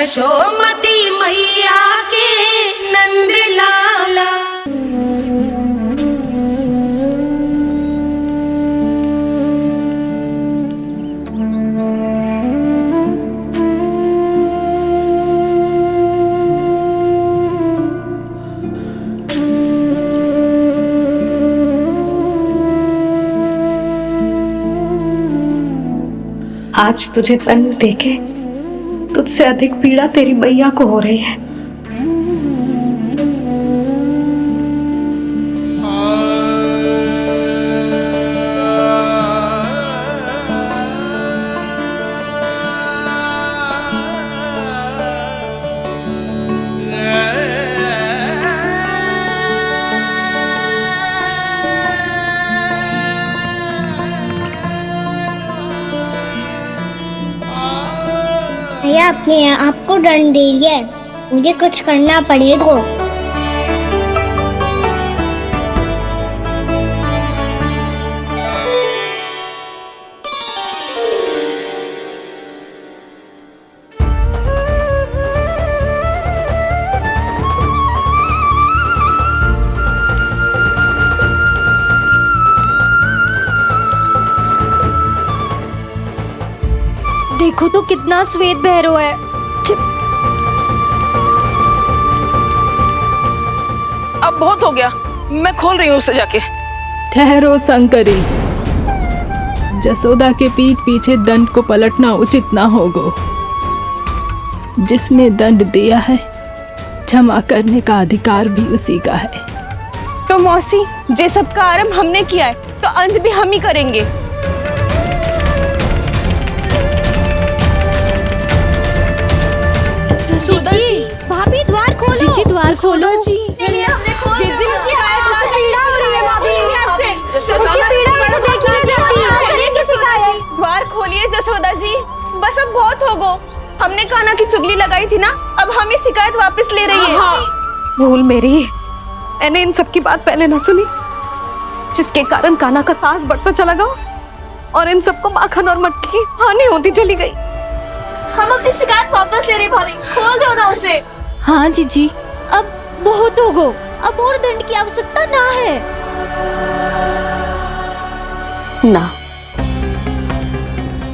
यशोमती मैया के नंद लाला। आज तुझे दंड देके तुझसे अधिक पीड़ा तेरी मैया को हो रही है। भैया अपने आपको दंड दे रही है, मुझे कुछ करना पड़ेगा। देखो तो कितना श्वेत भैरव है। अब बहुत हो गया, मैं खोल रही हूँ उसे जाके। ठहरो शंकरी, जसोदा के पीठ पीछे दंड को पलटना उचित ना होगा। जिसने दंड दिया है क्षमा करने का अधिकार भी उसी का है। तो मौसी, जे सब का आरंभ हमने किया है तो अंत भी हम ही करेंगे। जसोदा जी, भाभी द्वार खोलो। जीजी द्वार खोलो। जी द्वार खोलिए जसोदा जी, बस अब बहुत हो गो। हमने कान्हा की चुगली लगाई थी ना, अब हम ये शिकायत वापस ले रही है। भूल मेरी, मैंने इन सब की बात पहले ना सुनी, जिसके कारण कान्हा का साहस बढ़ता चला गया और इन सबको माखन और मटकी की हानि होती चली गई। हम अपनी शिकायत वापस ले रहे भाभी, खोल दो ना उसे। हाँ जीजी, अब बहुत हो गो, अब और दंड की आवश्यकता ना है। ना,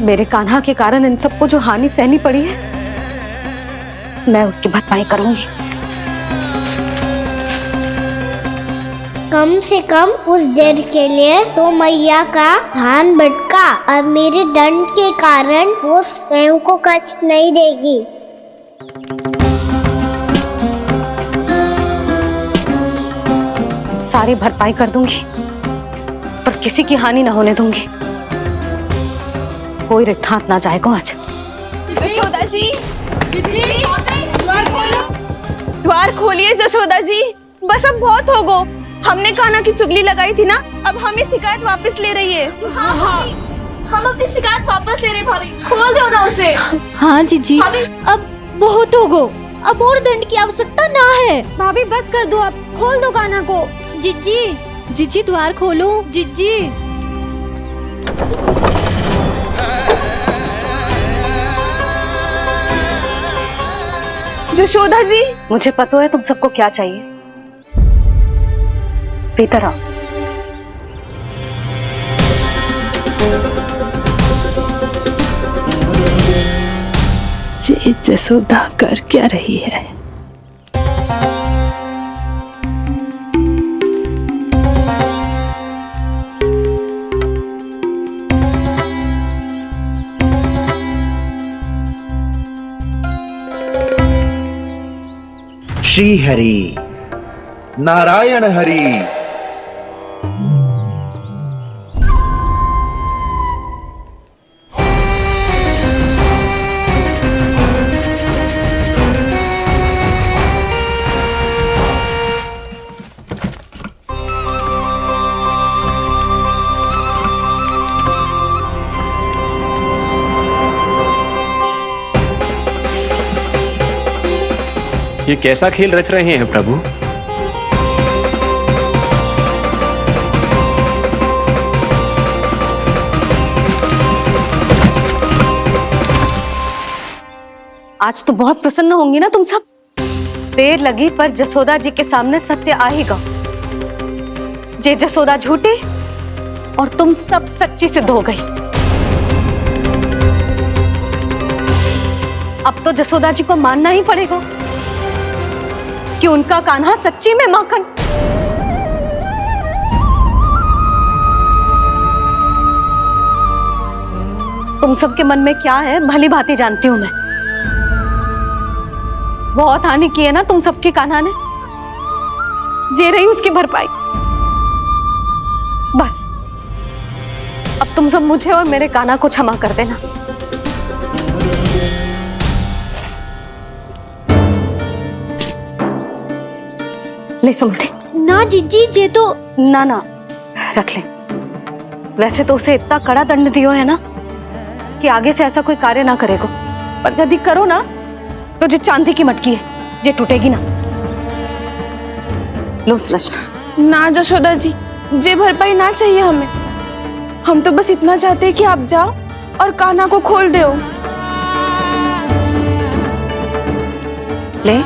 मेरे कान्हा के कारण इन सबको जो हानि सहनी पड़ी है, मैं उसकी भरपाई करूंगी। कम से कम उस देर के लिए तो मैया का ध्यान भटका, अब मेरे दंड के कारण वो स्वयं को कष्ट नहीं देगी। सारी भरपाई कर दूंगी, पर किसी की हानि ना होने दूंगी। कोई रिक्त हाथ ना जाएगा आज। जसोदा जी, द्वार खोलिए जसोदा जी, बस अब बहुत हो गो। हमने कान्हा की चुगली लगाई थी ना, अब हम ये शिकायत वापस ले रही है। हम अपनी शिकायत वापस ले रहे भाभी, खोल दो ना उसे। हाँ जीजी, अब बहुत हो गो, अब और दंड की आवश्यकता ना है। भाभी बस कर दो, अब खोल दो कान्हा को। जीजी, जीजी द्वार खोलो। जीजी, जसोदा जी, मुझे पता है तुम सबको क्या चाहिए। भीतर आओ। जी जसोदा कर क्या रही है? श्री हरि नारायण हरि। ये कैसा खेल रच रहे हैं प्रभु? आज तो बहुत प्रसन्न होंगी ना तुम सब। देर लगी पर जसोदा जी के सामने सत्य आएगा। जे जसोदा झूठी और तुम सब सच्ची सिद्ध हो गई। अब तो जसोदा जी को मानना ही पड़ेगा कि उनका कान्हा सच्ची में माखन। तुम सबके मन में क्या है भली भांति जानती हूं मैं। बहुत हानि की है ना तुम सबकी कान्हा ने, जे रही उसकी भरपाई। बस अब तुम सब मुझे और मेरे कान्हा को क्षमा कर देना। ले सुमति। ना जीजी, जे तो ना रख ले। वैसे तो उसे इतना कड़ा दंड दियो है ना कि आगे से ऐसा कोई कार्य ना करेगा, पर यदि करो ना तो जो चांदी की मटकी है जे टूटेगी ना। लो सुलक्षणा। ना जशोदा जी, जे भरपाई ना चाहिए हमें। हम तो बस इतना चाहते हैं कि आप जाओ और कान्हा को खोल दो। ले,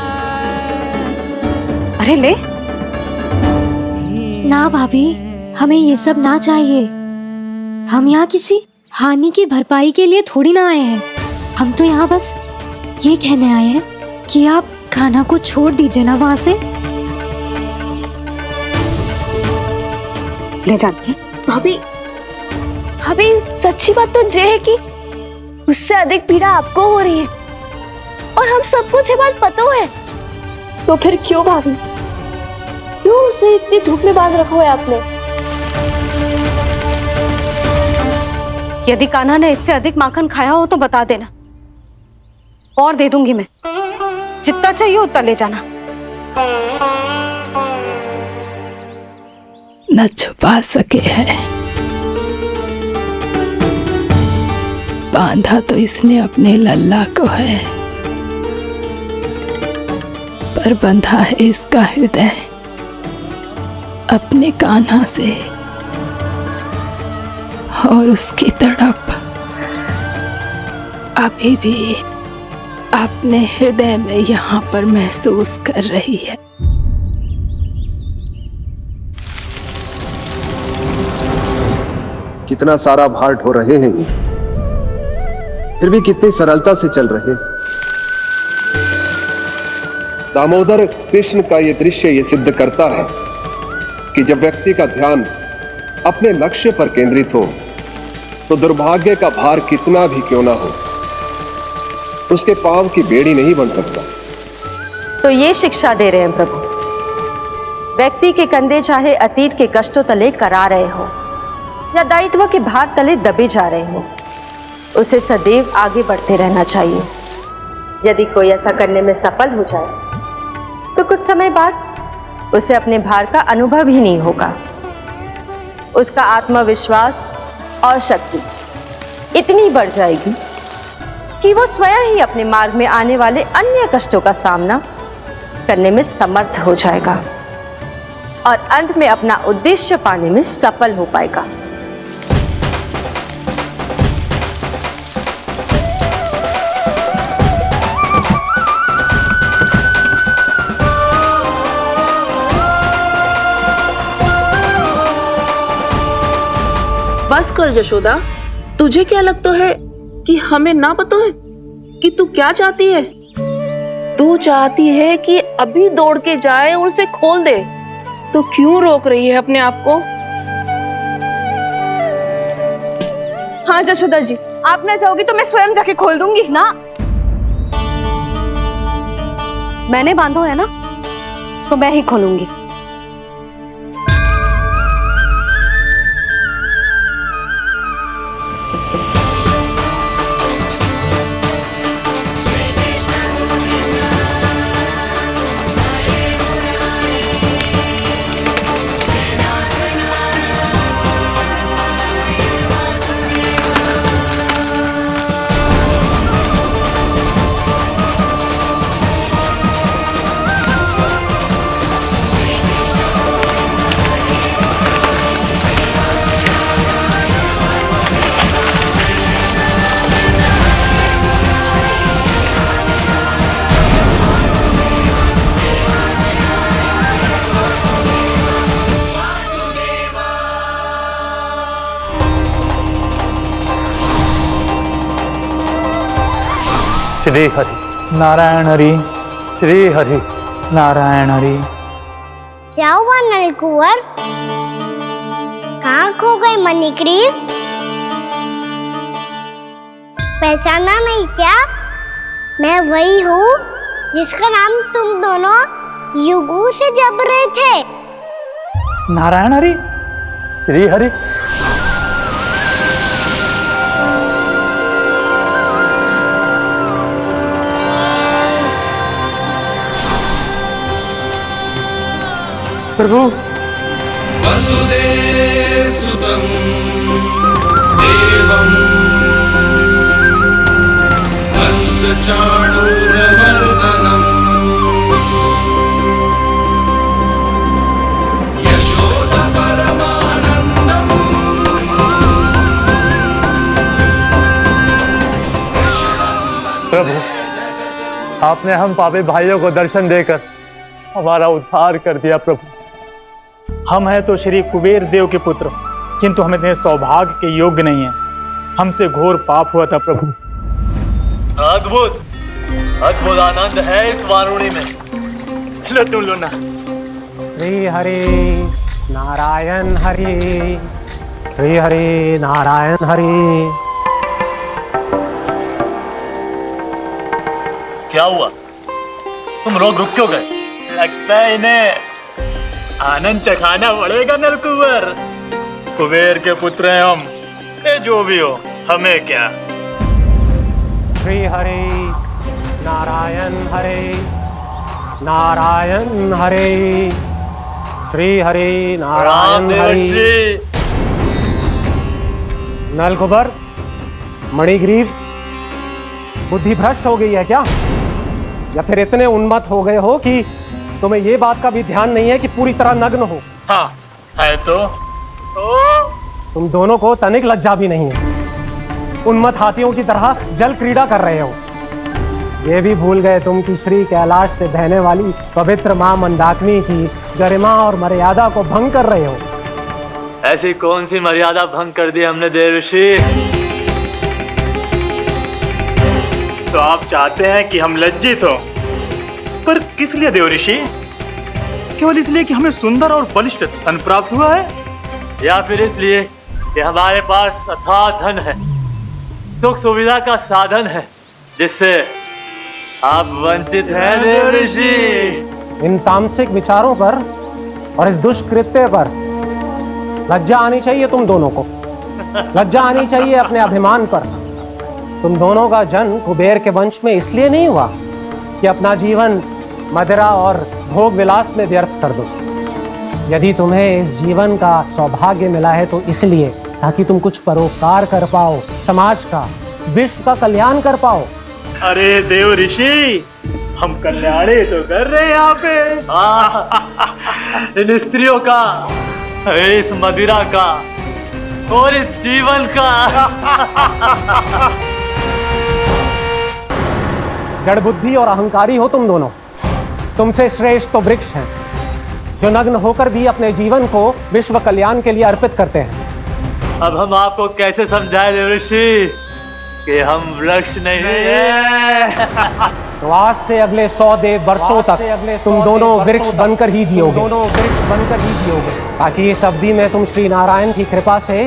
अरे ले। ना भाभी, हमें ये सब ना चाहिए। हम यहाँ किसी हानि की भरपाई के लिए थोड़ी ना आए हैं। हम तो यहाँ बस ये कहने आए हैं कि आप कान्हा को छोड़ दीजिए ना वहां से। ले जानिए। भाभी, भाभी सच्ची बात तो ये है कि उससे अधिक पीड़ा आपको हो रही है और हम सबको ये बात पता है। तो फिर क्यों भाभी, क्यों उसे इतनी धूप में बांध रखा है आपने? यदि कान्हा ने इससे अधिक माखन खाया हो तो बता देना, और दे दूंगी मैं। जितना चाहिए उतना ले जाना। न छुपा सके है, बांधा तो इसने अपने लल्ला को है, पर बंधा है इसका हृदय अपने कान्हा से। और उसकी तड़प अभी भी अपने हृदय में यहाँ पर महसूस कर रही है। कितना सारा भार ढो रहे हैं, फिर भी कितनी सरलता से चल रहे हैं। दामोदर कृष्ण का यह दृश्य ये सिद्ध करता है कि जब व्यक्ति का ध्यान अपने लक्ष्य पर केंद्रित हो तो दुर्भाग्य का भार कितना भी क्यों ना हो, उसके पांव की बेड़ी नहीं बन सकता। तो ये शिक्षा दे रहे हैं प्रभु, व्यक्ति के कंधे चाहे अतीत के कष्टों तले करा रहे हो या दायित्व के भार तले दबे जा रहे हो, उसे सदैव आगे बढ़ते रहना चाहिए। यदि कोई ऐसा करने में सफल हो जाए तो कुछ समय बाद उसे अपने भार का अनुभव ही नहीं होगा। उसका आत्मविश्वास और शक्ति इतनी बढ़ जाएगी कि वो स्वयं ही अपने मार्ग में आने वाले अन्य कष्टों का सामना करने में समर्थ हो जाएगा और अंत में अपना उद्देश्य पाने में सफल हो पाएगा। बस कर जशोदा, तुझे क्या लगता है कि हमें ना पता है कि तू क्या चाहती है? तू चाहती है कि अभी दौड़ के जाए और उसे खोल दे, तो क्यों रोक रही है अपने आप को? हाँ जशोदा जी, आप ना जाओगी तो मैं स्वयं जाके खोल दूंगी। ना, मैंने बांधो है ना तो मैं ही खोलूंगी। श्री हरि नारायण हरि, श्री हरि नारायण हरि। क्या हुआ नलकुंवर? कहाँ खो गए मणिग्रीव? पहचाना नहीं क्या? मैं वही हूँ जिसका नाम तुम दोनों युगों से जप रहे थे। नारायण हरि, श्री हरि। प्रभु वसुदेव सुतं देवं कंसचाणूरमर्दनम् यशोदा परमानंदम्। प्रभु, आपने हम पापी भाइयों को दर्शन देकर हमारा उद्धार कर दिया। प्रभु, हम हैं तो श्री कुबेर देव के पुत्र, किंतु हम इतने सौभाग्य के योग्य नहीं हैं। हमसे घोर पाप हुआ था प्रभु। अद्भुत अद्भुत आनंद है इस वारुणी में। लो तुम लो ना। श्री हरि नारायण हरि, श्री हरि नारायण हरि। क्या हुआ? तुम रोग रुक क्यों गए? लगता है इन्हें आनंद चखाना पड़ेगा नलकुंवर। कुबेर के पुत्र हैं हम, ये जो भी हो हमें क्या। श्री हरि नारायण हरि, नारायण हरि, श्री हरि नारायण हरि। नलकुबर, मणिग्रीव, बुद्धि भ्रष्ट हो गई है क्या? या फिर इतने उन्मत्त हो गए हो कि तुम्हें ये बात का भी ध्यान नहीं है कि पूरी तरह नग्न हो? हाँ है तो तुम दोनों को तनिक लज्जा भी नहीं है। उन्मत्त हाथियों की तरह जल क्रीड़ा कर रहे हो। ये भी भूल गए तुम कि श्री कैलाश से बहने वाली पवित्र मां मंदाकिनी की गरिमा और मर्यादा को भंग कर रहे हो। ऐसी कौन सी मर्यादा भंग कर दी हमने देवर्षि? तो आप चाहते हैं कि हम लज्जित हो, पर किस लिए देवर्षि? केवल इसलिए कि हमें सुंदर और बलिष्ठ धन प्राप्त हुआ है, या फिर इसलिए कि हमारे पास अथाह धन है, सुख सुविधा का साधन है, जिससे आप वंचित हैं देवर्षि? इन तामसिक विचारों पर और इस दुष्कृत्य पर लज्जा आनी चाहिए तुम दोनों को। लज्जा आनी चाहिए अपने अभिमान पर। तुम दोनों का जन्म कुबेर के वंश में इसलिए नहीं हुआ कि अपना जीवन मदिरा और भोग विलास में व्यर्थ कर दो। यदि तुम्हें इस जीवन का सौभाग्य मिला है तो इसलिए ताकि तुम कुछ परोपकार कर पाओ, समाज का, विश्व का कल्याण कर पाओ। अरे देव ऋषि, हम कल्याणी तो कर रहे हैं यहाँ पे। इन स्त्रियों का, इस मदिरा का और इस जीवन का। जड़ बुद्धि और अहंकारी हो तुम दोनों। तुमसे श्रेष्ठ तो वृक्ष हैं, जो नग्न होकर भी अपने जीवन को विश्व कल्याण के लिए अर्पित करते हैं। अब हम आपको कैसे समझाएं देवर्षि कि हम वृक्ष नहीं हैं? तो आज से अगले 100 वर्षों तक तुम दोनों वृक्ष बनकर ही जियोगे। ताकि इस अवधि में तुम श्री नारायण की कृपा से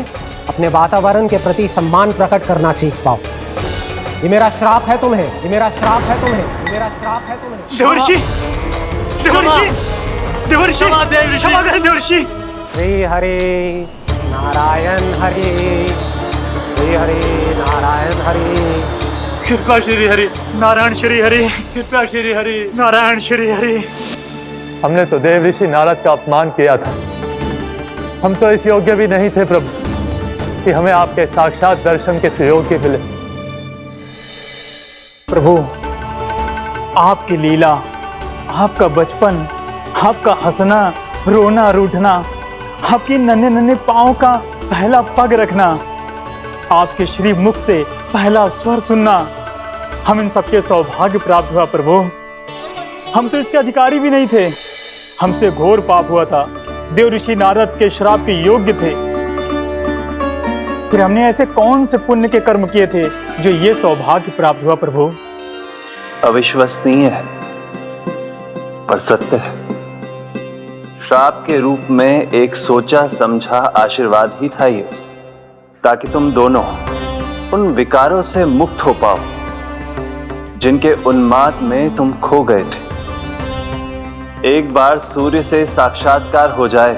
अपने वातावरण के प्रति सम्मान प्रकट करना सीख पाओ। ये मेरा श्राप है तुम्हें, ये मेरा श्राप है तुम्हें, ये मेरा श्राप है तुम्हें। देवर्षि, देवर्षि, देवर्षि, क्षमा करें देवर्षि। श्री हरि नारायण हरि, श्री हरि नारायण हरि। कृपा श्री हरि नारायण, श्री हरि कृपा श्री हरि नारायण, श्री हरि। हमने तो देव ऋषि नारद का अपमान किया था। हम तो इस योग्य भी नहीं थे प्रभु कि हमें आपके साक्षात दर्शन के सुयोग्य मिले। प्रभु, आपकी लीला, आपका बचपन, आपका हंसना, रोना, रूठना, आपके नन्हे नन्हे पाँव का पहला पग रखना, आपके श्री मुख से पहला स्वर सुनना, हम इन सबके सौभाग्य प्राप्त हुआ प्रभु। हम तो इसके अधिकारी भी नहीं थे। हमसे घोर पाप हुआ था, देव ऋषि नारद के श्राप के योग्य थे। फिर हमने ऐसे कौन से पुण्य के कर्म किए थे जो ये सौभाग्य प्राप्त हुआ प्रभु? अविश्वसनीय है पर सत्य है। श्राप के रूप में एक सोचा समझा आशीर्वाद ही था ये, ताकि तुम दोनों उन विकारों से मुक्त हो पाओ जिनके उन्माद में तुम खो गए थे। एक बार सूर्य से साक्षात्कार हो जाए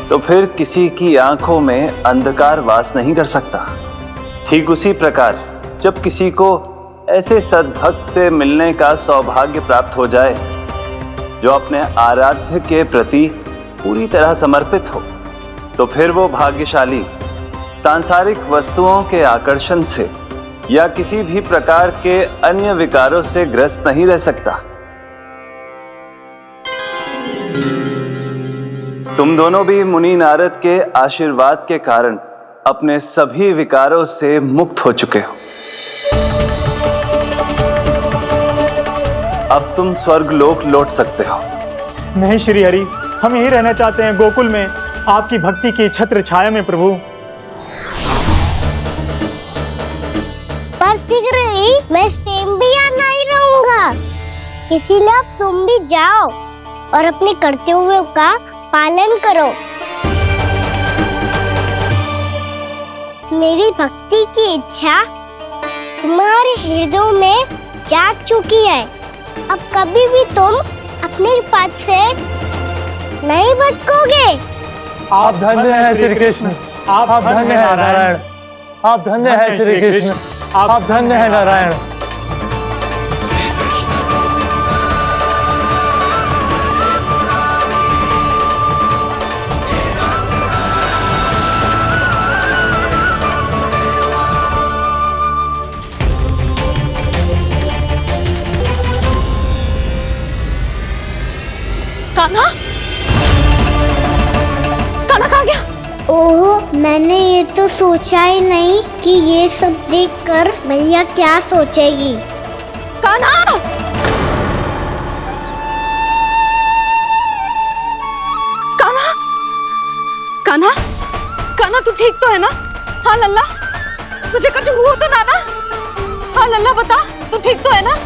तो फिर किसी की आंखों में अंधकार वास नहीं कर सकता। ठीक उसी प्रकार जब किसी को ऐसे सद्भक्त से मिलने का सौभाग्य प्राप्त हो जाए जो अपने आराध्य के प्रति पूरी तरह समर्पित हो, तो फिर वो भाग्यशाली सांसारिक वस्तुओं के आकर्षण से या किसी भी प्रकार के अन्य विकारों से ग्रस्त नहीं रह सकता। तुम दोनों भी मुनि नारद के आशीर्वाद के कारण अपने सभी विकारों से मुक्त हो चुके हो। अब तुम स्वर्गलोक लौट सकते हो। नहीं श्री हरि, हम यहीं रहना चाहते हैं, गोकुल में आपकी भक्ति की छत्र छाया में प्रभु। पर शीघ्र ही मैं सेम्बिया नहीं रहूंगा, इसीलिए अब तुम भी जाओ और अपने कर्तव्यों का पालन करो। मेरी भक्ति की इच्छा तुम्हारे हृदय में जाग चुकी है। अब कभी भी तुम अपने पद से नहीं भटकोगे। आप धन्य हैं श्री कृष्ण, आप धन्य हैं नारायण, आप धन्य हैं श्री कृष्ण, आप धन्य हैं नारायण। कान्हा, कान्हा कहाँ गया? ओह, मैंने ये तो सोचा ही नहीं कि ये सब देखकर भैया क्या सोचेगी। कान्हा! कान्हा! कान्हा! कान्हा तू ठीक तो है ना? हाँ लल्ला, तुझे कुछ हुआ तो ना? हाँ लल्ला बता, तू ठीक तो है ना?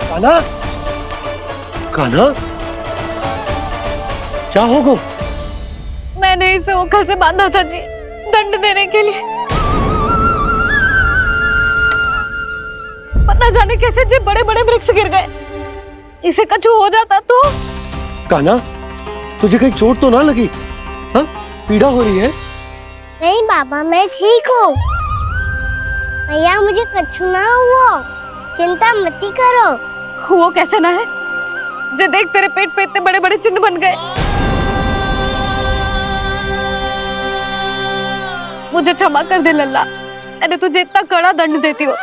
कान्हा, कान्हा, क्या होगा? मैंने इसे ओखल से बांधा था जी, दंड देने के लिए। पता जाने कैसे जे बड़े बड़े वृक्ष गिर गए। इसे कुछ हो जाता तो? कान्हा, तुझे कहीं चोट तो ना लगी? हाँ, पीड़ा हो रही है? नहीं बाबा, मैं ठीक हूँ। भैया मुझे कुछ ना हुआ, चिंता मत करो। वो कैसे ना है? जे देख तेरे पेट पे इतने बड़े बड़े चिन्ह बन गए। मुझे क्षमा कर दे लल्ला, मैंने तुझे इतना कड़ा दंड देती हो।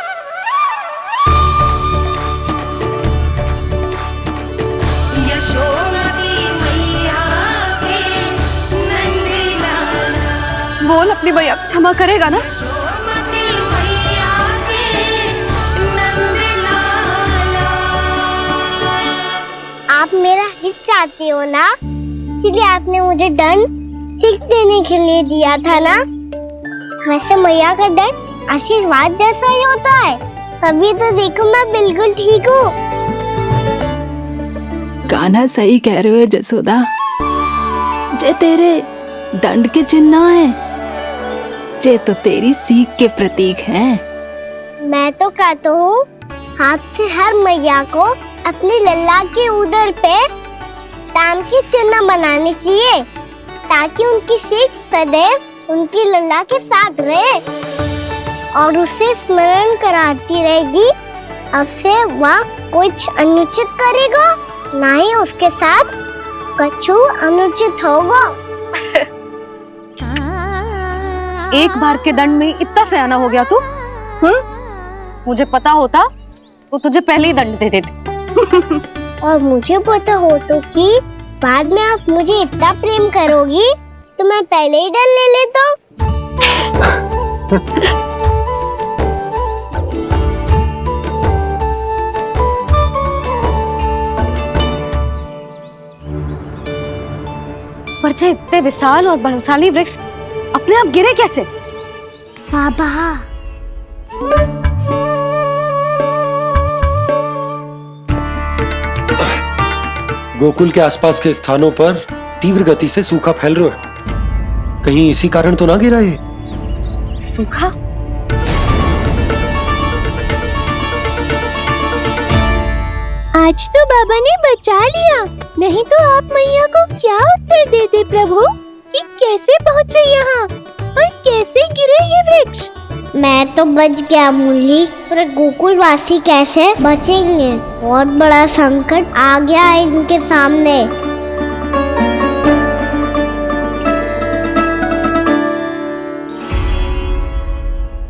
बोल अपनी भैया क्षमा करेगा ना? आप मेरा हित चाहते हो ना, इसलिए आपने मुझे दंड सीख देने के लिए दिया था ना। वैसे मैया का दंड आशीर्वाद जैसा ही होता है, तभी तो देखो मैं बिल्कुल ठीक हूँ। कान्हा सही कह रहे हो जसोदा, जे तेरे दंड के चिन्ह ना है, जे तो तेरी सीख के प्रतीक हैं। मैं तो कहता हूँ हाथ से हर मैया को अपनी लल्ला के उदर पे ताम के चिन्ह बनाने चाहिए, ताकि उनकी सीख सदैव उनकी लल्ला के साथ रहे और उसे स्मरण कराती रहेगी। अब से वह कुछ अनुचित करेगा, ना ही उसके साथ कछु अनुचित होगा। एक बार के दंड में इतना सयाना हो गया तू? मुझे पता होता तो तुझे पहले ही दंड दे देती। और मुझे पता हो तो कि बाद में आप मुझे इतना प्रेम करोगी तो मैं पहले ही दंड ले लेता हूँ। पर जे इतने विशाल और बलशाली वृक्ष अपने आप गिरे कैसे? बाबा गोकुल के आसपास के स्थानों पर तीव्र गति से सूखा फैल रहा है। कहीं इसी कारण तो ना गिरा ये? सूखा? आज तो बाबा ने बचा लिया, नहीं तो आप मैया को क्या उत्तर देते प्रभु कि कैसे पहुँचे यहाँ और कैसे गिरे ये वृक्ष। मैं तो बच गया मुरली, पर गोकुलवासी कैसे बचेंगे? बहुत बड़ा संकट आ गया है इनके सामने।